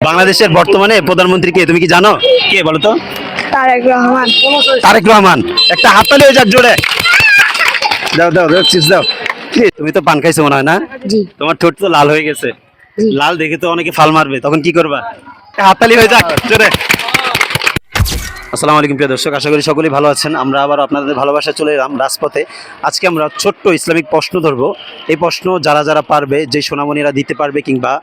বাংলাদেশের বর্তমানে প্রধানমন্ত্রী কে তুমি কি জানো? কে বলো তো? তারেক রহমান। তারেক রহমান। একটা হাততালি হয়ে যাক জোরে। দাও দাও দাও চিপস দাও। কি তুমি তো পান খাইছো মনে হয় না? জি তোমার ঠোঁট তো লাল হয়ে গেছে। জি। লাল দেখে তো অনেকে ফাল মারবে, তখন কি করবা? একটা হাততালি হয়ে যাক জোরে। আসসালামু আলাইকুম প্রিয় দর্শক, আশা করি সকলেই ভালো আছেন। আমরা আবার আপনাদের ভালোবাসা চলে এলাম রাজপথে। আজকে আমরা ছোট্ট ইসলামিক প্রশ্ন ধরবো। এই প্রশ্ন যারা যারা পারবে, যেই সোনামণিরা দিতে পারবে কিংবা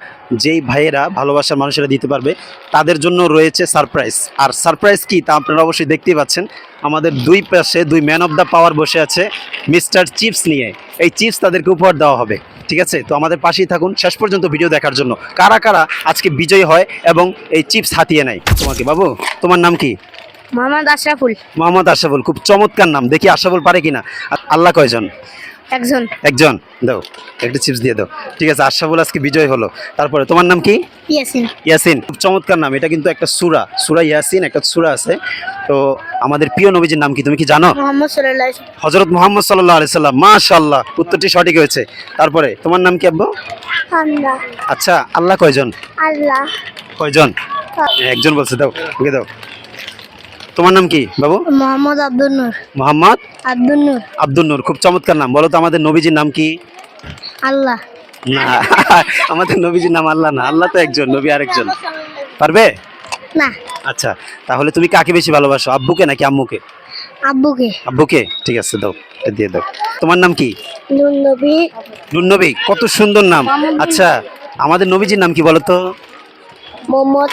যেই ভাইয়েরা ভালোবাসার মানুষেরা দিতে পারবে, তাদের জন্য রয়েছে সারপ্রাইজ। আর সারপ্রাইজ কি তা আপনারা অবশ্যই দেখতেই পাচ্ছেন। আমাদের দুই পাশে দুই ম্যান অফ দ্য পাওয়ার বসে আছে মিস্টার চিপস নিয়ে। এই চিপস তাদেরকে উপহার দেওয়া হবে, ঠিক আছে? তো আমাদের পাশেই থাকুন শেষ পর্যন্ত ভিডিও দেখার জন্য। কারা কারা আজকে বিজয়ী হয় এবং এই চিপস হাতিয়ে নেয়। তোমাকে বাবু, তোমার নাম কি? মোহাম্মদ আশরাফুল। মোহাম্মদ আশরাফুল, খুব চমৎকার নাম। দেখি আশরাফুল পারে কিনা। আল্লাহ কয়জন? একজন। একজন। দাও একটা চিপস দিয়ে দাও। ঠিক আছে, আশরাফুল আজকে বিজয় হলো। তারপরে তোমার নাম কি? ইয়াসিন। ইয়াসিন, খুব চমৎকার নাম। এটা কিন্তু একটা সূরা, সূরা ইয়াসিন একটা সূরা আছে। তো আমাদের প্রিয় নবীজির নাম কি তুমি কি জানো? মোহাম্মদ সাল্লাল্লাহু আলাইহি ওয়াসাল্লাম। হযরত মুহাম্মদ সাল্লাল্লাহু আলাইহি সাল্লাম। মাশাআল্লাহ, উত্তরটি সঠিক হয়েছে। তারপরে তোমার নাম কি আব্বু? আল্লাহ। আচ্ছা, আল্লাহ কয়জন? আল্লাহ। কয়জন? একজন বলছে। দাও ওকে দাও। তোমার নাম কি বাবু? মোহাম্মদ আব্দুল নূর। মোহাম্মদ আব্দুল নূর। আব্দুল নূর, খুব চমৎকার নাম। বলো তো আমাদের নবীজির নাম কি? আল্লাহ। না, আমাদের নবীজির নাম আল্লাহ না। আল্লাহ তো একজন, নবী আরেকজন। পারবে? না। আচ্ছা, তাহলে তুমি কাকে বেশি ভালোবাসো, আব্বুকে নাকি আম্মুকে? আব্বুকে। আব্বুকে। ঠিক আছে, দাও এটা দিয়ে দাও। তোমার নাম কি? নূর নবী। নূর নবী, কত সুন্দর নাম। আচ্ছা, আমাদের নবীজির নাম কি বলো তো? মোহাম্মদ।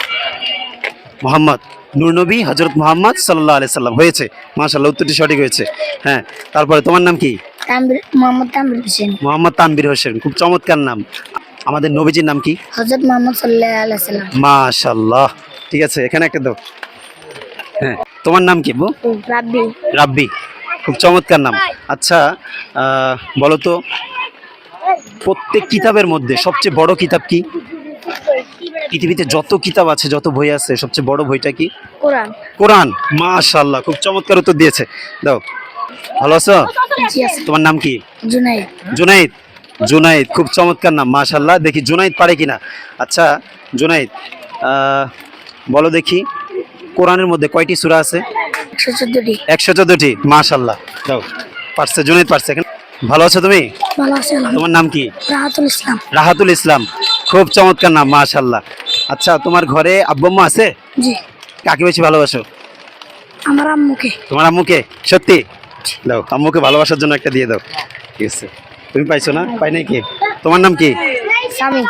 মোহাম্মদ। নূর নবী হযরত মুহাম্মদ সাল্লাল্লাহু আলাইহি সাল্লাম। হয়েছে, মাশাআল্লাহ, উত্তরটি সঠিক হয়েছে। হ্যাঁ, তারপরে তোমার নাম কি? মোহাম্মদ তানভীর হোসেন। মোহাম্মদ তানভীর হোসেন, খুব চমৎকার নাম। আমাদের নবীজির নাম কি? হযরত মুহাম্মদ সাল্লাল্লাহু আলাইহি ওয়াসাল্লাম। মাশাআল্লাহ। ঠিক আছে, এখানে একটা দাও। হ্যাঁ, তোমার নাম কি বউ? রাব্বি। রাব্বি, খুব চমৎকার নাম। আচ্ছা, বলো তো প্রত্যেক কিতাবের মধ্যে সবচেয়ে বড় কিতাব কি? পৃথিবীতে যত কিতাব আছে, যত বই আছে, সবচেয়ে বড় বইটা কি? কোরআন। কোরআন। মাশাআল্লাহ, খুব চমৎকার উত্তর দিয়েছে। দাও। ভালো আছো? জি আছে। তোমার নাম কি? জুনাইদ। জুনাইদ। জুনাইদ, খুব চমৎকার নাম। মাশাআল্লাহ, দেখি জুনাইদ পারে কিনা। আচ্ছা জুনাইদ, বলো দেখি কোরআনের মধ্যে কয়টি সূরা আছে? 114টি। 114টি। মাশাআল্লাহ, দাও। পারছে, জুনাইদ পারছে। ভালো আছো তুমি? ভালো আছেন? তোমার নাম কি? রাহাতুল ইসলাম। রাহাতুল ইসলাম, খুব চমৎকার নাম। মাশাআল্লাহ। আচ্ছা, তোমার ঘরে আব্বু আম্মা আছে? জি। কাকে বেশি ভালোবাসো? আমার আম্মুকে। তোমার আম্মুকে? সত্যি? দাও, আম্মুকে ভালোবাসার জন্য একটা দিয়ে দাও। ঠিক আছে, তুমি পাইছো না? পাই নাই কি? তোমার নাম কি? সামি।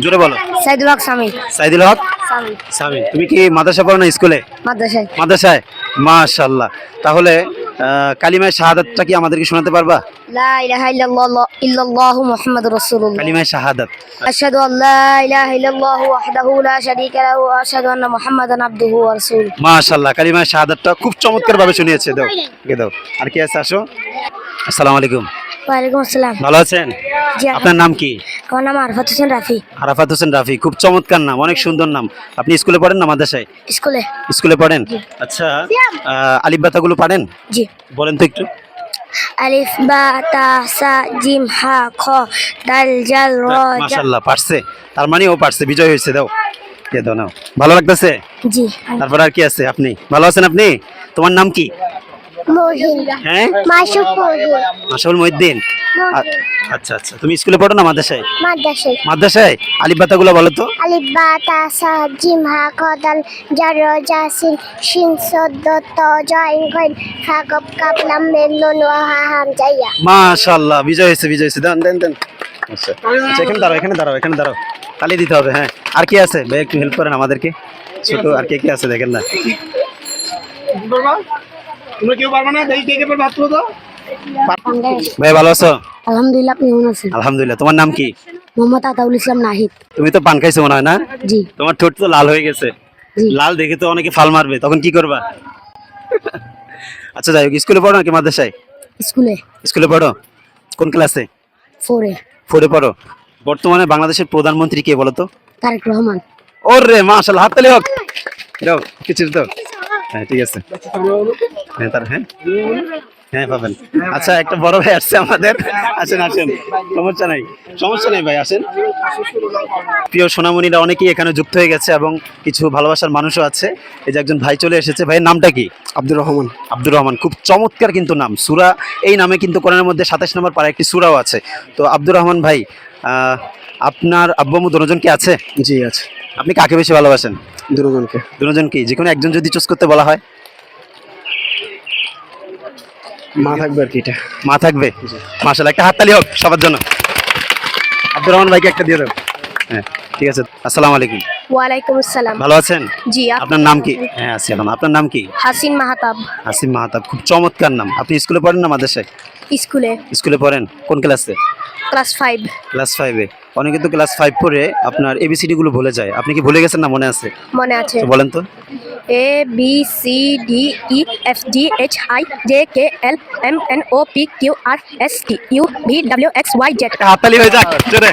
জোরে বলো। সাইদুল হক সামি। সাইদুল হক সামি। সামি। তুমি কি মাদ্রাসা পড়ো না স্কুলে? মাদ্রাসায়। মাদ্রাসায়। মাশাআল্লাহ। তাহলে কালিমায়ে শাহাদাতটা কি আমাদেরকে শোনাতে পারবা? লা ইলাহা ইল্লাল্লাহু মুহাম্মাদুর রাসূলুল্লাহ। কালিমায়ে শাহাদাত। আশহাদু আল্লা ইলাহা ইল্লাল্লাহু ওয়াহদাহু লা শারীকা লাহু ওয়া আশহাদু আন্না মুহাম্মাদান আবদুহু ওয়া রাসূলুহু। মাশাআল্লাহ, কালিমায়ে শাহাদাতটা খুব চমৎকার ভাবে শুনিয়েছে। দাও ওকে দাও। আর কি আছে? আসো। আসসালামু আলাইকুম। ওয়া আলাইকুম আসসালাম। ভালো আছেন? জি। আপনার নাম কি? আমার নাম আরফাত হোসেন রাফি। আরাফাত হোসেন রাফি, খুব চমৎকার নাম, অনেক সুন্দর নাম। আপনি স্কুলে পড়েন না মাদ্রাসায়? স্কুলে। স্কুলে পড়েন। আচ্ছা, আলিফ বাতাগুলো পারেন? জি। বলেন তো একটু। আলিফ বা তা সা জিম হা খ দাল জাল র জা। মাশাআল্লাহ, পারছে। তার মানে ও পারছে, বিজয় হয়েছে। দাও দিয়ে দাও। নাও, ভালো লাগতেছে? জি। তারপর আর কি আছে? আপনি ভালো আছেন? আপনি, তোমার নাম কি? মহিন। হ্যাঁ, মাসুক মহিন। মাশাউল মহিউদ্দিন। আচ্ছা আচ্ছা, তুমি স্কুলে পড়ো না মাদ্রাসায়? মাদ্রাসায়। মাদ্রাসায়। আলিফ বাতাগুলো বলো তো। আলিফ বা তা সা জিম হা খ দাল জাল র জা সিন শিন সদ ত জ ইন গইন ফা কফ কাফ লাম মিম নুন ওয়া হা হাম জাইয়া। মাশাআল্লাহ, বিজয় হয়েছে, বিজয় হয়েছে। দেন দেন দেন। আচ্ছা আচ্ছা, এখানে দাঁড়াও, এখানে দাঁড়াও, এখানে দাঁড়াও। তালি দিতে হবে। হ্যাঁ, আর কি আছে ভাই? একটু হেল্প করেন আমাদেরকে। ছোট আর কে কে আছে দেখেন না। তোমরা কেউ পারবে না? দেখি কে কে পারবে, হাত তুলো তো। ভাই ভালো আছো? আলহামদুলিল্লাহ, আপনি কেমন আছেন? আলহামদুলিল্লাহ। তোমার নাম কি? মোহাম্মদ আতাউল ইসলাম নাহিদ। তুমি তো পান খাইছো মনে হয় না? জি। তোমার ঠোঁট তো লাল হয়ে গেছে। জি। লাল দেখে তো অনেকে ফাল মারবে, তখন কি করবা? আচ্ছা যাই হোক, স্কুলে পড়ো নাকি মাদ্রাসায়? স্কুলে। স্কুলে পড়ো। কোন ক্লাসে? 4-এ। 4-এ পড়ো। বর্তমানে বাংলাদেশের প্রধানমন্ত্রী কে বলো তো? তারেক রহমান। ওরে মাশাআল্লাহ, হাততালি হোক। দাও কিছু দাও। হ্যাঁ ঠিক আছে। হ্যাঁ তার হ্যাঁ হ্যাঁ পাবেন। আচ্ছা একটা বড় ভাই আসছে আমাদের, আসেন আসেন, সমস্যা নেই ভাই, আসেন। প্রিয় সোনামণিরা অনেকেই এখানে যুক্ত হয়ে গেছে এবং কিছু ভালোবাসার মানুষও আছে। এই যে একজন ভাই চলে এসেছে, ভাইয়ের নামটা কি? আব্দুর রহমান। আব্দুর রহমান, খুব চমৎকার কিন্তু নাম। সূরা এই নামে কিন্তু কোরআনের মধ্যে 27 নম্বর পারা একটি সূরাও আছে। তো আব্দুর রহমান ভাই, আপনার আব্বু আম্মু দুজন কি আছে? জি আছে, আপনি কাকে বেশি ভালোবাসেন? দুজনকে। দুজন কি, যে কোনো একজন যদি চুজ করতে বলা হয়? মা থাকবে আর কি, এটা মা থাকবে। মাশাআল্লাহ, একটা হাততালি হোক সবার জন্য। আব্দুর রহমান ভাইকে একটা দিয়ে দেব। হ্যাঁ ঠিক আছে। আসসালামু আলাইকুম। ওয়ালাইকুম আসসালাম। ভালো আছেন? জি, আপনার নাম কি? হ্যাঁ আছি এখন। আপনার নাম কি? হাসিন মাহাতাব। আসিম মাহাতাব, খুব চমৎকার নাম। আপনি স্কুলে পড়েন না মাদ্রাসায়? স্কুলে স্কুলে পড়েন, কোন ক্লাসে? ক্লাস 5। ক্লাস 5-এ। অনেকে তো ক্লাস 5 পড়ে আপনার এবিসিডি গুলো ভুলে যায়, আপনি কি ভুলে গেছেন না মনে আছে? মনে আছে। তো বলেন তো। A B C D E F G H I J K L M N O P Q R S T U V W X Y Z। একটা হাততালি হয়ে যাক জোরে।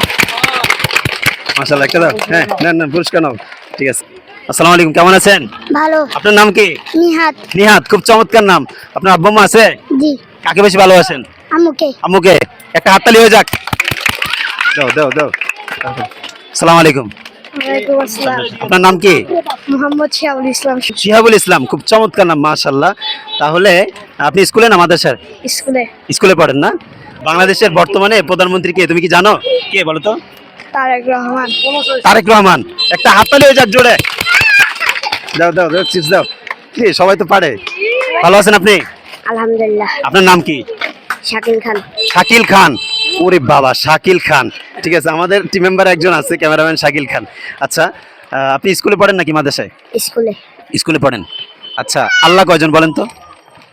মাশাআল্লাহ, একটা দাও। হ্যাঁ নেন পুরস্কার নাও। ঠিক আছে। আসসালামু আলাইকুম, কেমন আছেন? ভালো। আপনার নাম কি? নিহাত। নিহাত, খুব চমৎকার নাম। আপনার আব্বু আম্মু আছে? জি। কাকে বেশি ভালোবাসেন? আমুকে। আম্মুকে। একটা হাততালি হয়ে যাক। দাও দাও দাও। আসসালামু আলাইকুম। ওয়ালাইকুম আসসালাম। আপনার নাম কি? মোহাম্মদ শিয়াবুল ইসলাম। শিহাবুল ইসলাম, খুব চমৎকার নাম মাশাআল্লাহ। তাহলে আপনি স্কুলে না মাদ্রাসার? স্কুলে। স্কুলে পড়েন না? বাংলাদেশের বর্তমানে প্রধানমন্ত্রী কে, তুমি কি জানো? কে বলো তো? তারেক রহমান। তারেক রহমান। একটা হাততালি হয়ে যাক জোরে। দাও দাও দাও, চিপস দাও। কি সবাই তো পারে। ভালো আছেন আপনি? আলহামদুলিল্লাহ। আপনার নাম কি? শাকিল খান। শাকিল খান। ওরে বাবা, শাকিল খান। ঠিক আছে, আমাদের টিম মেম্বার একজন আছে, ক্যামেরাম্যান শাকিল খান। আচ্ছা, আপনি স্কুলে পড়েন নাকি মাদ্রাসায়? স্কুলে। স্কুলে পড়েন। আচ্ছা, আল্লাহ কয়জন বলেন তো?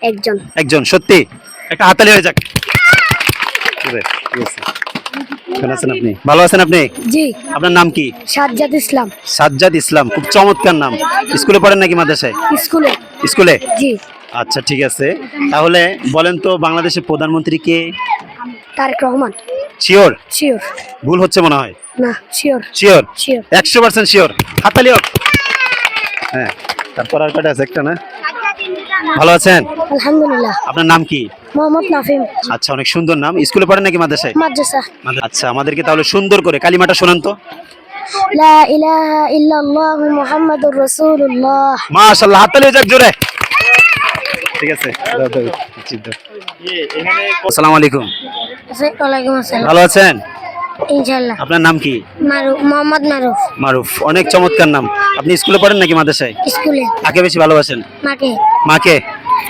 একজন। একজন। সত্যি? একটা হাততালি হয়ে যাক। ঠিক আছে। কেমন আছেন আপনি? ভালো আছেন আপনি? জি। আপনার নাম কি? সাজ্জাদ ইসলাম। সাজ্জাদ ইসলাম, খুব চমৎকার নাম। স্কুলে পড়েন নাকি মাদ্রাসায়? স্কুলে। স্কুলে। জি। আচ্ছা ঠিক আছে, তাহলে বলেন তো বাংলাদেশের প্রধানমন্ত্রী কে? তারেক রহমান। শিওর? শিওর। ভুল হচ্ছে মনে হয়। না, শিওর। শিওর? শিওর। 100% শিওর। হাততালি হোক। হ্যাঁ, তারপর আর কয়টা আছে? একটা না? ভালো আছেন? আলহামদুলিল্লাহ। আপনার নাম কি? মোহাম্মদ নাফিম। আচ্ছা, অনেক সুন্দর নাম। স্কুলে পড়েন নাকি মাদ্রাসায়? মাদ্রাসা। আচ্ছা, আমাদেরকে তাহলে সুন্দর করে কালিমাটা শোনান তো। লা ইলাহা ইল্লাল্লাহু মুহাম্মাদুর রাসূলুল্লাহ। মাশাআল্লাহ, হাততালি হয়ে যাক জোরে। ঠিক আছে, দাও দাও, চিপ দাও। আসসালামু আলাইকুম। ওয়ালাইকুম আসসালাম। ভালো আছেন? ইনশাআল্লাহ। আপনার নাম কি? মারুফ, মোহাম্মদ মারুফ। মারুফ, অনেক চমৎকার নাম। আপনি স্কুলে পড়েন নাকি মাদ্রাসায়? স্কুলে। কাকে বেশি ভালোবাসেন? মাকে। মাকে।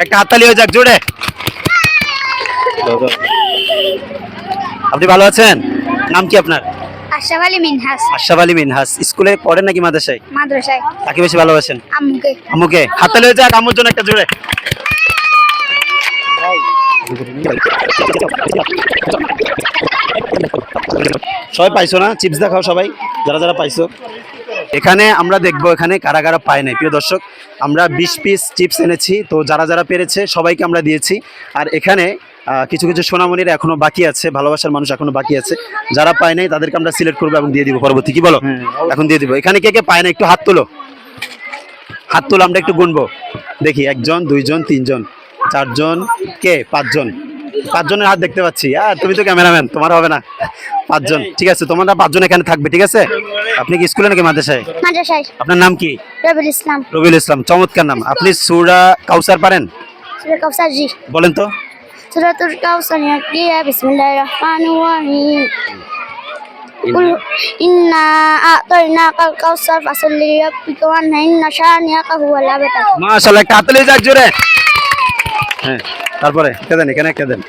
একটা হাততালি হয়ে যাক জোরে। আপনি ভালো আছেন? নাম কি আপনার? আশরাফ আলী মিনহাস। আশরাফ আলী মিনহাস। স্কুলে পড়েন নাকি মাদ্রাসায়? মাদ্রাসায়। কাকে বেশি ভালোবাসেন? আম্মুকে। আম্মুকে। হাততালি হয়ে যাক আম্মুর জন্য একটা জোরে। সবাই পাইছো না? চিপস দেখাও সবাই, যারা যারা পাইছো। এখানে আমরা দেখবো এখানে কারা কারা পায় নাই। প্রিয় দর্শক, আমরা 20 পিস চিপস এনেছি, তো যারা যারা পেরেছে সবাইকে আমরা দিয়েছি। আর এখানে কিছু কিছু সোনামণির এখনো বাকি আছে, ভালোবাসার মানুষ এখনো বাকি আছে। যারা পায় নাই তাদেরকে আমরা সিলেক্ট করবো এবং দিয়ে দিব পরবর্তী। কি বলো? এখন দিয়ে দিব। এখানে কে কে পায় না একটু হাত তোলো। হাত তোলো, আমরা একটু গুনবো। দেখি, 1 জন 2 জন 3 জন 4 জন, কে 5 জন। 5 জনের হাত দেখতে পাচ্ছি। তুমি তো ক্যামেরাম্যান, তোমার হবে না। 5 জন, ঠিক আছে। তোমরা 5 জন এখানে থাকবে, ঠিক আছে। আপনি কি স্কুলে নাকি মাদ্রাসায়? মাদ্রাসায়। আপনার নাম কি? রবিউল ইসলাম। রবিউল ইসলাম, চমৎকার নাম। আপনি সূরা কাউসার পারেন? সূরা কাউসার। জি। বলেন তো। সূরাতুল কাউসার ইয়াকিয়া বিসমিল্লাহির রাহমানির রাহিম। কুল ইন্না আ'তাইনাকাল কাউসার ফাসাল্লি লিরাব্বিকা ওয়ানহার ইন্না শানিয়াকা হুয়াল আবতার। মাশাআল্লাহ, একটা হাততালি যাক জোরে। হ্যাঁ, তারপরে কে দেন? এখানে কে দেন?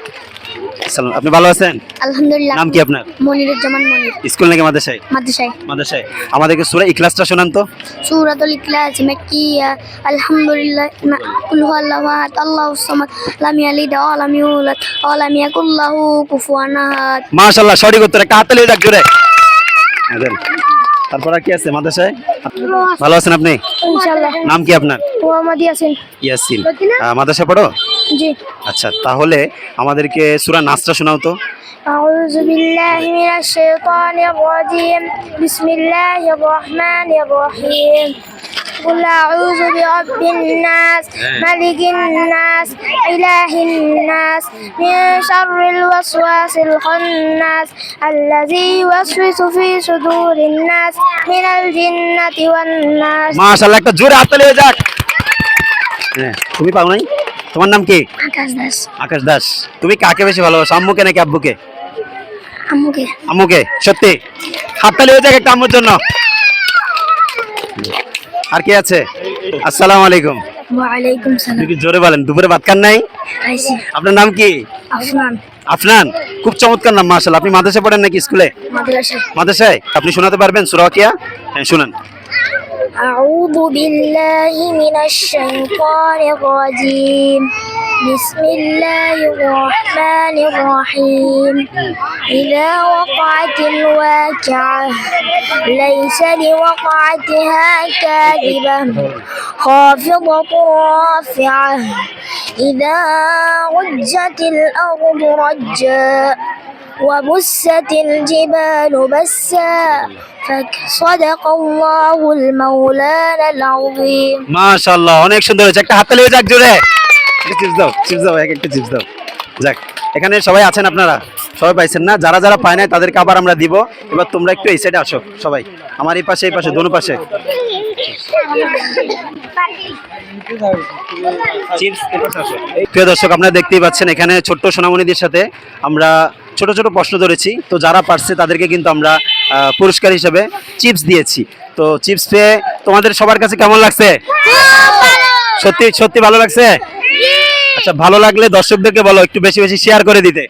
সালাম। আপনি ভালো আছেন? আলহামদুলিল্লাহ। নাম কি আপনার? মনিরুজ্জামান মনির। স্কুল নাকি মাদ্রাসায়? মাদ্রাসায়। মাদ্রাসায়। আমাদেরকে সূরা ইখলাসটা শোনান তো। সূরাতুল ইখলাস মাক্কিয়া। আলহামদুলিল্লাহ কুল হুয়াল্লাহু আহাদ আল্লাহুস সামাদ লাম ইয়ালিদ ওয়া লাম ইউলাদ ওয়া লাম ইয়াকুল লাহু কুফুয়ান আহাদ। মাশাআল্লাহ, সঠিক উত্তর। একটা হাততালি যাক জোরে। হ্যাঁ দেন। তারপর আর কি আছে মাদ্রাসায়? ভালো আছেন আপনি? ইনশাআল্লাহ। নাম কি আপনার? মোহাম্মদ ইয়াসিন। ইয়াসিন। মাদ্রাসায় পড়ো? জি। আচ্ছা, তাহলে আমাদেরকে সূরা নাসটা শোনাও তো। আউযু বিল্লাহি মিনাশ শাইতানির রাজিম। বিসমিল্লাহির রহমানির রহিম। قل أعوذ برب الناس ملك الناس إله الناس من شر الوسواس الخناس الذي يوسوس في صدور الناس من الجنة والناس মাশাআল্লাহ, একটা জোরে হাততালি হয়ে যাক। হ্যাঁ, তুমি পাও নাই? তোমার নাম কি? আকাশ দাস। আকাশ দাস। তুমি কাকে বেশি ভালোবাসো, আম্মুকে নাকি আব্বুকে? আম্মুকে। আম্মুকে। সত্যি? হাততালি হয়ে যাক একটা আম্মুর জন্য। আর কে আছে? আসসালামু আলাইকুম। ওয়ালাইকুম আপনি সালাম। কি জোরে বলেন, দুপুরে ভাত খান নাই? খাইছি। আপনার নাম কি? আফনান। আফনান, খুব চমৎকার নাম মাশাআল্লাহ। আপনি মাদ্রাসায় পড়েন নাকি স্কুলে? মাদ্রাসা। মাদ্রাসায়। আপনি শোনাতে পারবেন সূরা ওয়াকিয়া? হ্যাঁ, শুনান। أعوذ بالله من الشيطان الرجيم بسم الله الرحمن الرحيم إذا وقعت الواقعة ليس لوقعتها كاذبة خافضة رافعة إذا رجت الأرض رجا وبست الجبال بسا صدق الله المولانا العظيم মাশাআল্লাহ, অনেক সুন্দর হয়েছে। একটা হাততালি হয়ে যাক জোরে। চিপস দাও, চিপস দাও, এক একটা চিপস দাও। যাক, এখানে সবাই আছেন আপনারা? সবাই পাইছেন না? যারা যারা পায় নাই তাদেরকে আবার আমরা দিব। এবার তোমরা একটু এই সাইডে আসো সবাই, আমার এই পাশে, এই পাশে, দোনো পাশে। প্রিয় দর্শক, আপনারা দেখতেই পাচ্ছেন এখানে ছোট্ট সোনামণিদের সাথে আমরা ছোট ছোট প্রশ্ন ধরেছি। তো যারা পারছে তাদেরকে কিন্তু আমরা পুরস্কার হিসেবে চিপস দিয়েছি। তো চিপস পেয়ে তোমাদের সবার কাছে কেমন লাগছে? সত্যি সত্যি ভালো লাগছে? আচ্ছা, ভালো লাগলে দর্শকদেরকে বলো একটু বেশি বেশি শেয়ার করে দিতে।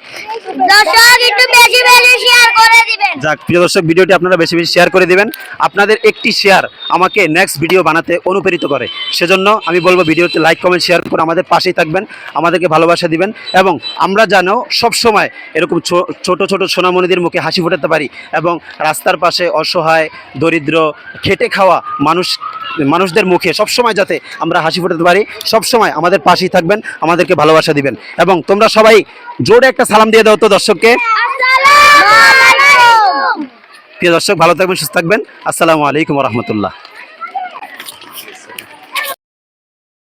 দর্শক একটু বেশি বেশি শেয়ার করে দিবেন। যাক, প্রিয় দর্শক, ভিডিওটি আপনারা বেশি বেশি শেয়ার করে দিবেন। আপনাদের একটি শেয়ার আমাকে নেক্সট ভিডিও বানাতে অনুপ্রেরিত করে। সেজন্য আমি বলবো ভিডিওতে লাইক কমেন্ট শেয়ার করে আমাদের পাশেই থাকবেন, আমাদেরকে ভালোবাসা দিবেন এবং আমরা যেন সবসময় এরকম ছোট ছোট সোনামণিদের মুখে হাসি ফোটাতে পারি এবং রাস্তার পাশে অসহায়, দরিদ্র, খেটে খাওয়া মানুষদের মুখে সবসময় যাতে আমরা হাসি ফোটাতে পারি। সবসময় আমাদের পাশেই থাকবেন, আমাদেরকে ভালোবাসা দিবেন এবং তোমরা সবাই জোরে একটা সালাম দিয়ে দাও তো দর্শককে। আসসালামু আলাইকুম। প্রিয় দর্শক, ভালো থাকবেন, সুস্থ থাকবেন। আসসালামু আলাইকুম ওয়া রাহমাতুল্লাহ।